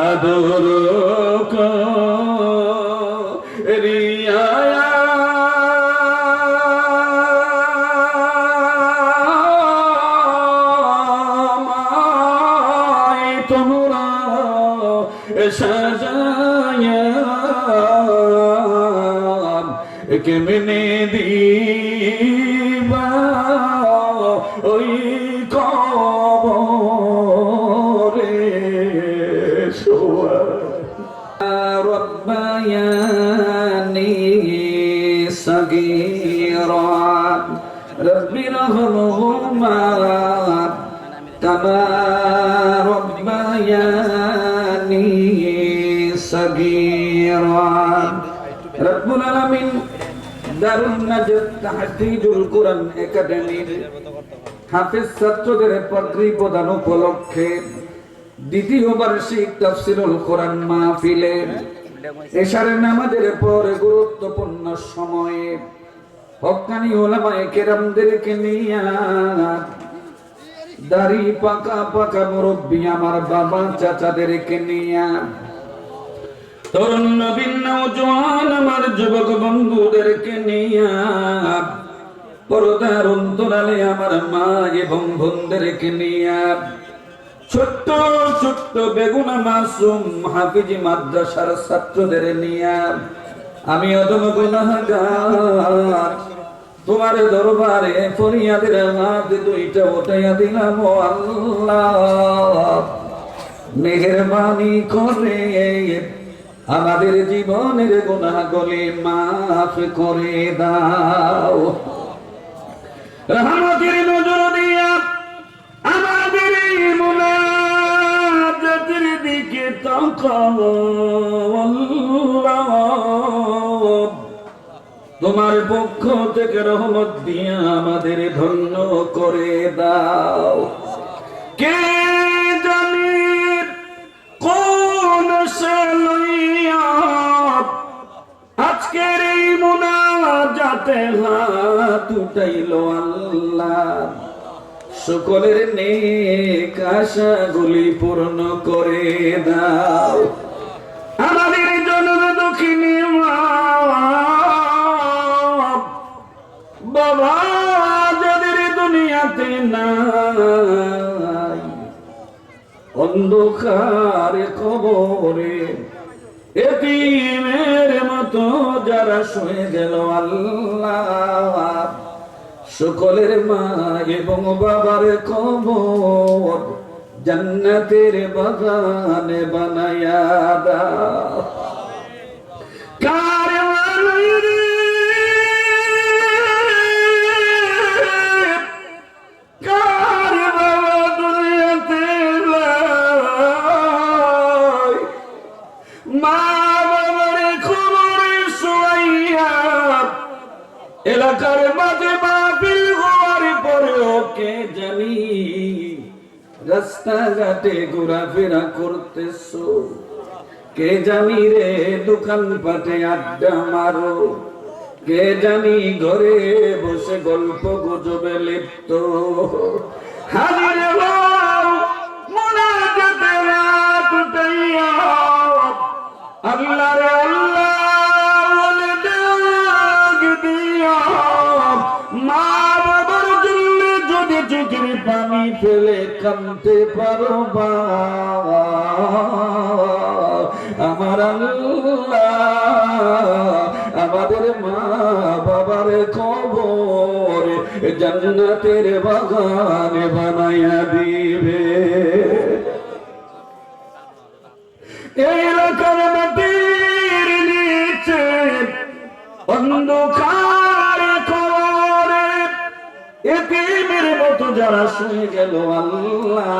আদর করিয়া তোমরা সাজায়া কেমনে দিবা ওই কবরে শোয়া রব্বায়ানি সগীরা রব্বিরহমহুমা কামা রব্বায়ানি সগীরা রব্বুল আলামিন দারুন নাজাত তাহফিজুল কোরআন একাডেমির হাফেজ ছাত্রদের পাগড়ি প্রদান উপলক্ষে দ্বিতীয় বার্ষিক তাফসীরুল কোরআন মাহফিলে এশারের নামাজের পরে গুরুত্বপূর্ণ সময়ে হক্কানি উলামায়ে কেরামদেরকে নিয়ে দাড়ি পাকা পাকা মুরব্বী আমার বাবা চাচাদেরকে নিয়ে তরুণ নবীন নওজোয়ান আমার যুবক বন্ধুদেরকে নিয়ে পর্দার অন্তরালে আমার মা এবং বোনদেরকে নিয়ে ছোট্ট ছোট্ট বেগুনা মাসুম হাফিজি মাদ্রাসার ছাত্রদের নিয়ে আমি অদম গুনাহগার তোমার দরবারে ফরিয়াদের হাত দুইটা উঠাইয়া দিলাম ও আল্লাহ মেহেরবানি করে আমাদের জীবনের গুনাহগুলি মাফ করে দাও রহমতের নজর দিয়া আমাদের মুনাজাতের দিকে তাকাও আল্লাহ তোমার পক্ষ থেকে রহমত দিয়া আমাদের ধন্য করে দাও কে জানি কোন সালইয়া আজকের এই মুনাজাতে হাত উঠাইলো আল্লাহ সকলের নেক আশাগুলি পূর্ণ করে দাও আমাদের জন্য দক্ষিণী বাবা যাদের দুনিয়াতে নাই অন্ধকার কবরে এতিমের মতো যারা শুয়ে গেল আল্লাহ সকলের মা এবং বাবার কবর জান্নাতের বাগানে বানায়া দাও কার এলাকার মাঝে মাহফিল হওয়ার পরেও কে জানি রাস্তাঘাটে ঘোরাফেরা করতেছো কে জানি রে দোকান পাটে আড্ডা মারো কে জানি ঘরে বসে গল্প গুজবে লিপ্ত হাজির হও মুনাজাতে রাত উঠাইয়া আল্লাহ রে আল্লাহ বলে ডাক দিয়া মা বাবার জন্য যদি চোখের পানি ফেলে কাঁদতে পারো আমার আল্লাহ আমাদের মা বাবার কবর জান্নাতের বাগানে বানাইয়া দিবে এই এলাকার মাটির নিচে অন্ধকার করে এতিমের মতো যারা শুয়ে গেল আল্লাহ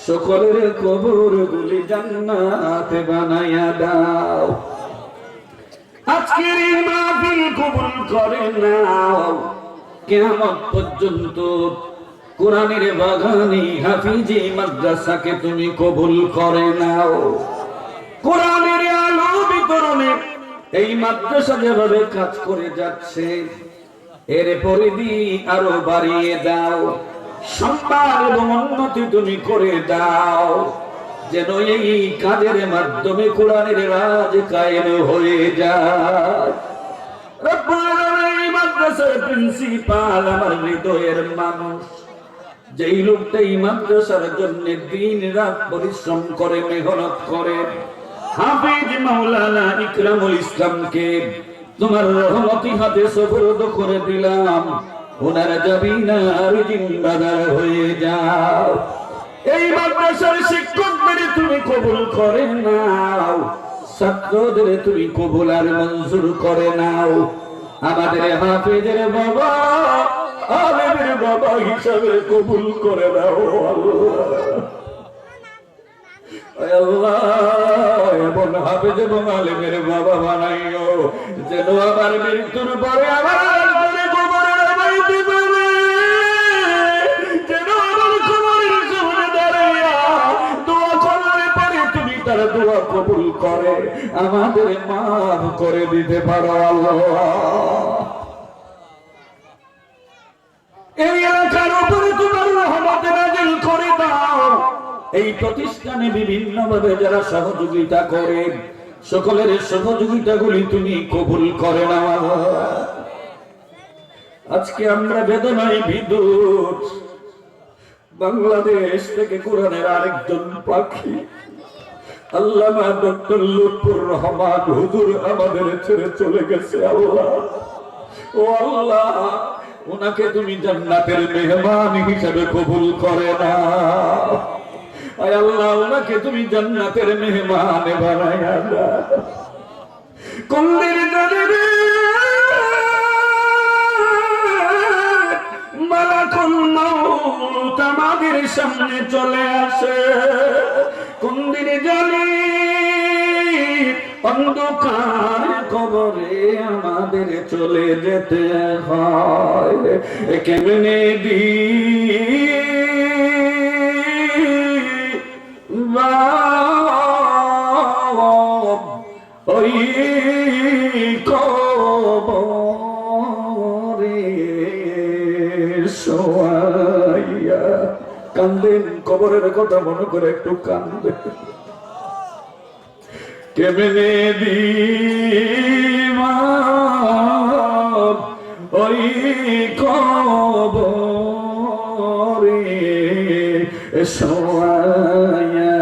সকলের কবর গুলি জান্নাতে বানাইয়া দাও আজকের এই মাহফিল কবুল করে নাও কিয়ামত পর্যন্ত কোরআনের বাগানে হাফিজি মাদ্রাসাকে তুমি কবুল করে নাও কোরআনের আলো বিতরণে এই মাদ্রাসা যেভাবে কাজ করে যাচ্ছে এর পরিধি আরো বাড়িয়ে দাও সম্মান এবং উন্নতি তুমি করে দাও যেন এই কাজের মাধ্যমে কোরআনের রাজ কায়েম হয়ে যায়। রব্বুল আলামিন এই মাদ্রাসার প্রিন্সিপাল আমার হৃদয়ের মানুষ, যেই লোকটা এই মাদ্রাসার জন্য দিন রাত পরিশ্রম করে মেহনত করে, হাফিজ মাওলানা ইকরামুল ইসলামকে তোমার রহমতি হাতে সুপুর্দ করে দিলাম। ওনার জাবিনার জিম্মাদার হয়ে যাও। এই মাদ্রাসার শিক্ষকদের তুমি কবুল করে নাও, ছাত্রদের তুমি কবুল আর মঞ্জুর করে নাও। আমাদের হাফিজের বাবা, আলেমের বাবা হিসাবে কবুল করে নাও আল্লাহ। এমন হাফেজ এবং আলেমের বাবা বানাইও যেন আমার মৃত্যুর পরে আমার কবরে নামাইতে পারে, যেন আমার কবরের সামনে দাঁড়াইয়া দোয়া করলে পারে তুমি তার দোয়া কবুল করে আমাদের মাফ করে দিতে পারো আল্লাহ। এই এলাকার উপরে তোমার রহমত নাযিল করে দাও। এই প্রতিষ্ঠানে বিভিন্ন ভাবে যারা সহযোগিতা করে সকলের সহযোগিতাগুলি তুমি কবুল করে নাও। আজকে আমরা বেদনায় বিদ্যুৎ, বাংলাদেশ থেকে কোরআনের আরেকজন পাখি আল্লামা ডক্টর লুৎফুর রহমান হুজুর আমাদের ছেড়ে চলে গেছে আল্লাহ। ও আল্লাহ, ওনাকে তুমি জান্নাতের মেহমান হিসেবে কবুল করে নাও। আয় আল্লাহ, ওনাকে তুমি জান্নাতের মেহমান বানায়া দাও। কোনদিন জানে মালাকুল মউত আমাদের সামনে চলে আসে, কোনদিন জানি অন্ধকার কবরে আমাদের চলে যেতে হয়। কেমনে ওই কবরে শোয়াইয়া কান্দেন, কবরের কথা মনে করে একটু কান্দেন। কেমনে দিমা ওই কবরে শোয়াইয়া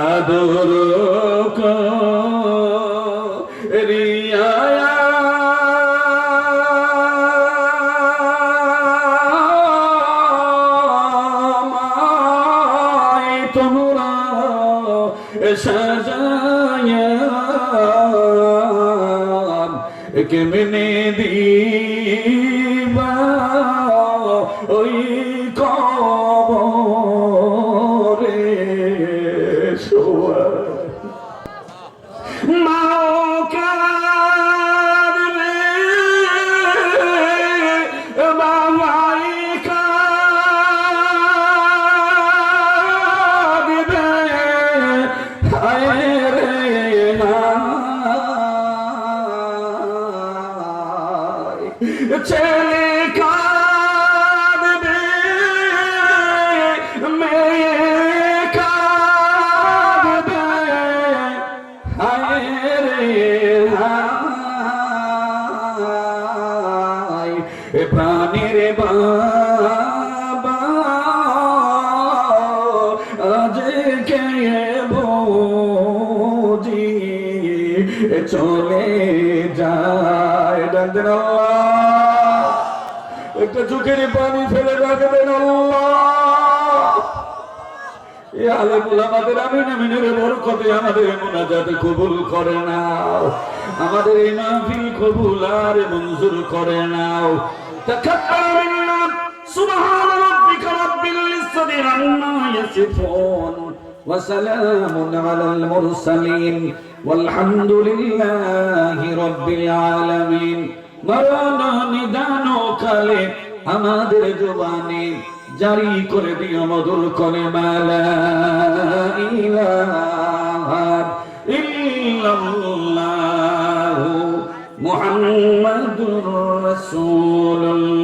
আদর করিয়া তোমরা সাজায়া কেমনে দিবা ওই কবরে শোয়া। মাও কাঁদবে, বাবাই কাঁদবে, হায় রে ছেলে কাঁদবে, মেয়ে কাঁদবে, হায় রে হায় প্রাণের বাবা আজকে বুঝি চলে যায়। ডাকবেন আল্লাহ, একটা চোখের পানি ফেলে রাখবেন আল্লাহ। এই আলেমুল আমাদের আমিন আমিনের বরকতে আমাদের মুনাজাত কবুল করে নাও, আমাদের এই মাহফিল কবুল আর মঞ্জুর করে নাও। তাকাব্বাল মিন্না সুবহান রাব্বিকা রাব্বিল ইজ্জাতি আম্মা ইয়াসিফুন ওয়া সালামুন আলাল মুরসালিন والحمد لله رب العالمين। মরনা নিদান কালে আমাদের জবানে জারি করে দিও মধুর কলেমা লা ইলাহা ইল্লাল্লাহু মুহাম্মাদুর রাসূলুল্লাহ।